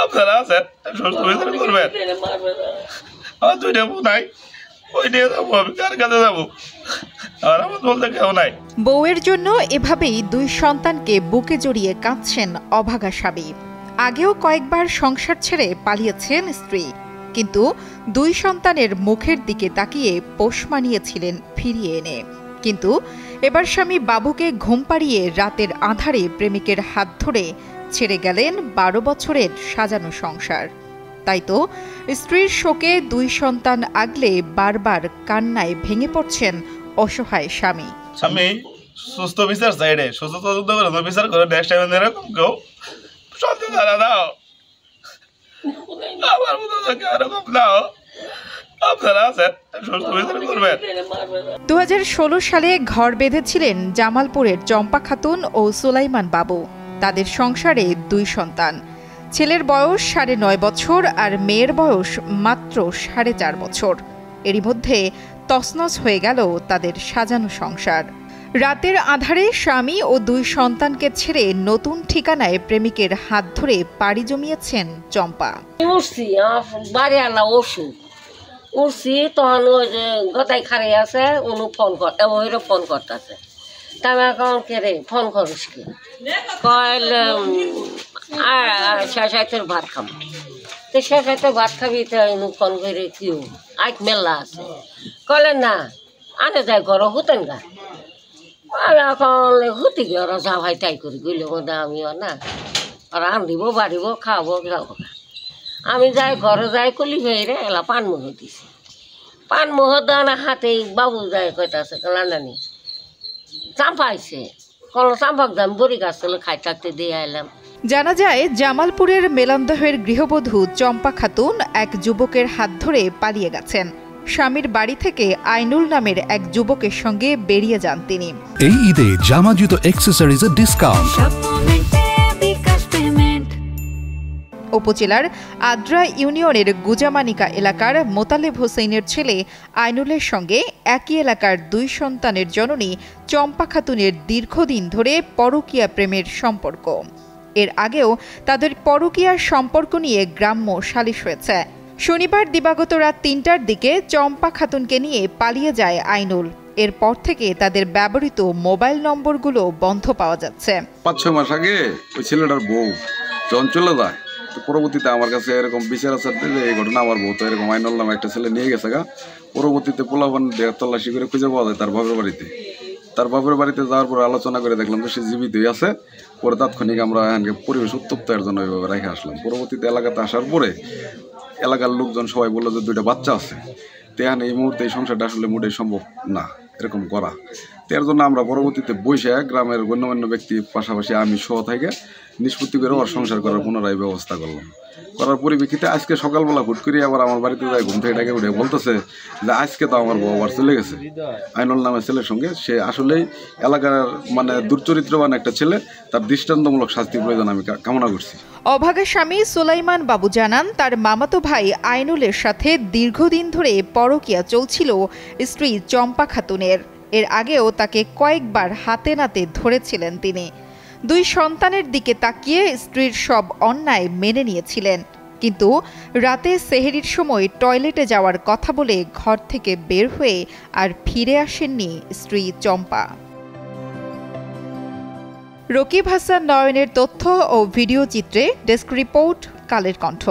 আপনারা আছেন সুস্থ বিচার করবেন। আমার দুইটা বউ নাই, ওই নিয়ে যাবো আমি কার কাছে যাবো, আর আমার বলতে কেউ নাই। বউয়ের জন্য এভাবেই দুই সন্তানকে বুকে জড়িয়ে কাঁদছেন অভাগা স্বামী। আগেও কয়েকবার সংসার ছেড়ে পালিয়েছেন স্ত্রী, কিন্তু দুই সন্তানের মুখের দিকে তাকিয়ে পোষ মানিয়েছিলেন ফিরিয়ে এনে। কিন্তু এবার স্বামী বাবুকে ঘুম পাড়িয়ে রাতের আঁধারে প্রেমিকের হাত ধরে ছেড়ে গেলেন 12 বছরের সাজানো সংসার। তাই তো স্ত্রীর শোকে দুই সন্তান আগলে বারবার কান্নায় ভেঙে পড়ছেন অসহায় স্বামী। আমি সুস্থ বিচার চাই রে, সুস্থ তদন্ত করে বিচার করে নেক্সট টাইম এরকম কেউ সত্যি ধারা দাও, আমার মতো এরকম দাও, আপনারা আছেন সুস্থ বিচার করবেন। 2016 সালে ঘর বেঁধেছিলেন জামালপুরের চম্পা খাতুন ও সুলাইমান বাবু। তাদের সংসারে দুই সন্তান, ছেলের বয়স 9.5 বছর আর মেয়ের বয়স মাত্র 4.5 বছর। এরই মধ্যে তছনছ হয়ে গেল তাদের সাজানো সংসার। রাতের আধারে স্বামী ও দুই সন্তানকে ছেড়ে নতুন ঠিকানায় প্রেমিকের হাত ধরে পাড়ি জমিয়েছেন চম্পা। উঠছি তখন ওই যে গতাই খারে আছে উনি ফোন করতেছে, তাই এখন কে রে ফোন করিস কি কইলে শেষাইতের ভাত খাবো, তো শেষাইতে ভাত খাবি তো ফোন করে কিউ আজ মেলা আছে কলে না আনে যাই ঘর হুতেন গা, এখন হুতি গিয়ে ওরা যা ভাই তাই করি গইলে মধ্যে আমিও না ওরা আনদিব বাড়িব খাওয়াবো যাবো। আমি যাই ঘরে যাই কলি হয়ে রে এলা পানমোহ দিছি, পানমোহ দানা হাতে বাবু যাই কইতাছে কলা নানি চাম্পা আইছে, কল চাম্পাক দাম বড়ি গাছ চলে খাই থাকতে দিয়ে আইলাম। জানা যায় জামালপুরের মেলান্দহের গৃহবধূ চম্পা খাতুন এক যুবকের হাত ধরে পালিয়ে গেছেন। স্বামীর বাড়ি থেকে আইনুল নামের এক যুবকের সঙ্গে বেরিয়ে যান তিনি। এই ঈদে জামা জুতো অ্যাকসেসরিজের ডিসকাউন্ট। উপজেলার আদ্রা ইউনিয়নের গুজামানিকা এলাকার মোতালেব হোসেনের ছেলে আইনুলের সঙ্গে একই এলাকার দুই সন্তানের জননী চম্পা খাতুনের দীর্ঘদিন ধরে পরকীয়া প্রেমের সম্পর্ক। এর আগেও তাদের পরকীয়ার সম্পর্ক নিয়ে গ্রাম্য সালিশ হয়েছে। শনিবার দিবাগত রাত 3টার দিকে চম্পা খাতুনকে নিয়ে পালিয়ে যায় আইনুল। এরপর থেকে তাদের ব্যবহৃত মোবাইল নম্বরগুলো বন্ধ পাওয়া যাচ্ছে। 5-6 মাস আগে ওই ছেলেটার বউ যখন চলে যায়, তো পরবর্তীতে আমার কাছে এরকম বিচার আছে যে এই ঘটনা আমার বউ তো এরকম আইনুল নামে একটা ছেলে নিয়ে গেছে গা। পরবর্তীতে পোলাপান তল্লাশি করে খুঁজে পাওয়া যায় তার বাপের বাড়িতে। তার বাপের বাড়িতে যাওয়ার পরে আলোচনা করে দেখলাম যে সে জীবিতই আছে। পরে তাৎক্ষণিক আমরা এখানকে পরিবেশ উত্তপ্ত এর জন্য ওইভাবে রেখে আসলাম। পরবর্তীতে এলাকাতে আসার পরে এলাকার লোকজন সবাই বললো যে 2টা বাচ্চা আছে, তো এখানে এই মুহূর্তে এই সংসারটা আসলে মোটেই সম্ভব না এরকম করা। তো এর জন্য আমরা পরবর্তীতে বসে গ্রামের গণ্যমান্য ব্যক্তি পাশাপাশি আমি সহ থেকে নিষ্পত্তি করে ওর সংসার করার পুনরায় ব্যবস্থা করলাম। করার পরিপ্রেক্ষিতে আজকে সকালবেলা হুট করে আবার আমার বাড়িতে যাই, ঘুম থেকে ডাকে উঠে বলতেছে যে আজকে তো আমার বউ আবার চলে গেছে আইনুল নামের ছেলের সঙ্গে। সে আসলেই এলাকার মানে দুর্চরিত্রবান একটা ছেলে, তার দৃষ্টান্তমূলক শাস্তির প্রয়োজন আমি কামনা করছি। অভাগা স্বামী সুলাইমান বাবু জানান, তার মামাতো ভাই আইনুলের সাথে দীর্ঘদিন ধরে পরকীয়া চলছিল স্ত্রী চম্পা খাতুনের। এর আগেও তাকে কয়েকবার হাতে নাতে ধরেছিলেন তিনি। দুই সন্তানের দিকে তাকিয়ে স্ত্রীর সব অন্যায় মেনে নিয়েছিলেন, কিন্তু রাতে সেহরির সময় টয়লেটে যাওয়ার কথা বলে ঘর থেকে বের হয়ে আর ফিরে আসেননি স্ত্রী চম্পা। রকিব হাসান নয়নের তথ্য ও ভিডিও চিত্রে ডেস্ক রিপোর্ট, কালের কণ্ঠ।